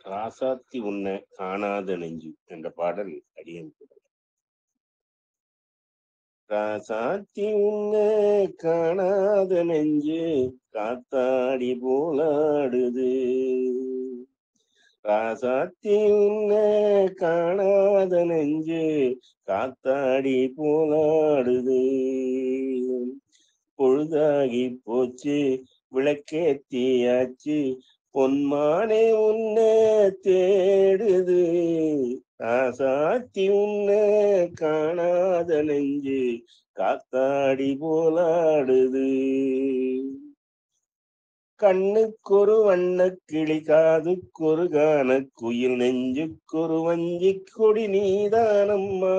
ராசாத்தி உன்னை காணாத நெஞ்சு என்ற பாடல் அடியேன். ராசாத்தி உன்னை காணாத நெஞ்சு காத்தாடி போலாடுது. ராசாத்தி உன்னை காணாத நெஞ்சு காத்தாடி போலாடுது. பொழுதாகி போச்சு விளக்கேத்தியாச்சு பொன்மானே உன்னை தேடுது. ராசாத்தி உன்னை காணாத நெஞ்சு காத்தாடி போலாடுது. கண்ணுக்கொரு வண்ண கிளி காதுக்கொரு கான குயில் நெஞ்சுக்கொரு வஞ்சி கொடி நீதானம்மா.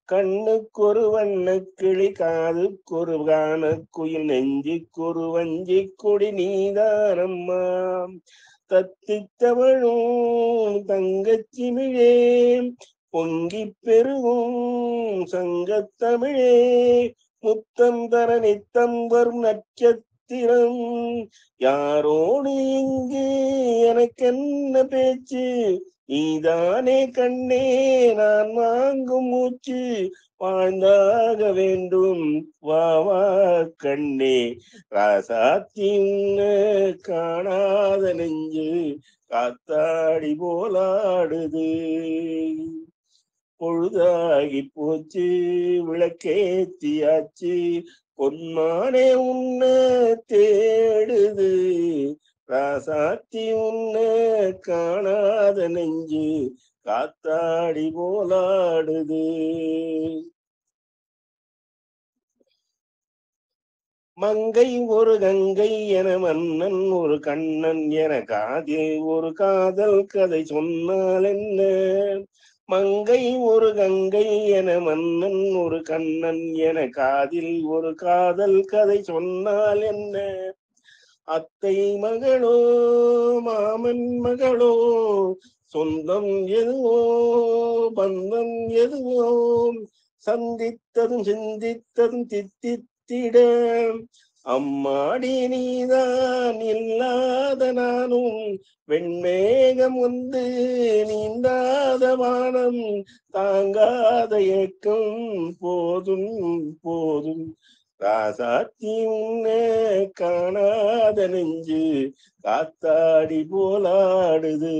கண்ணுக்கொரு வண்ண கிளி காதுக்கொரு கான குயில் நெஞ்சுக்கொரு வஞ்சி கொடி நீதானம்மா. தத்தித்தவழும் தங்கச்சிமிழே பொங்கி பெருகும் சங்கத்தமிழே முத்தம் தர நித்தம் வரும் நட்சத்திரம். யாரோடு இங்கு எனக்கென்ன பேச்சு நீதானே கண்ணே நான் வாங்கும் மூச்சு. வாழ்ந்தாக வேண்டும் வா வா கண்ணே. ராசாத்தி உன்னை காணாத நெஞ்சு காத்தாடி போலாடுது. பொழுதாகி போச்சு விளக்கேத்தியாச்சு பொன்மானே உன்னை தேடுது. ராசாத்தி உன்னை காணாத நெஞ்சு காத்தாடி போலாடுது. மங்கை ஒரு கங்கை என மன்னன் ஒரு கண்ணன் என காதில் ஒரு காதல் கதை சொன்னால் என்ன. மங்கை ஒரு கங்கை என மன்னன் ஒரு கண்ணன் என காதில் ஒரு காதல் கதை சொன்னால் என்ன. அத்தை மகளோ மாமன் மகளோ சொந்தம் எதுவோ பந்தம் எதுவோ சந்தித்ததும் சிந்தித்ததும் தித்தித்திட. அம்மாடி நீதான் இல்லாத நானும் வெண்மேகம் வந்து நீந்தாத வானம் தாங்காத ஏக்கம் போதும் போதும். ராசாத்தி உன்னை காணாத நெஞ்சு காத்தாடி போலாடுது.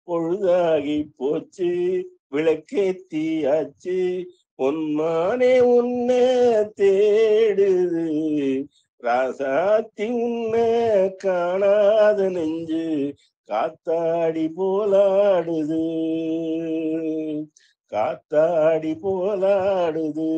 பொழுதாகி போச்சு விளக்கேத்தியாச்சு பொன்மானே உன்னை தேடுது. ராசாத்தி உன்னை காணாத நெஞ்சு காத்தாடி போலாடுது. காத்தாடி போலாடுது.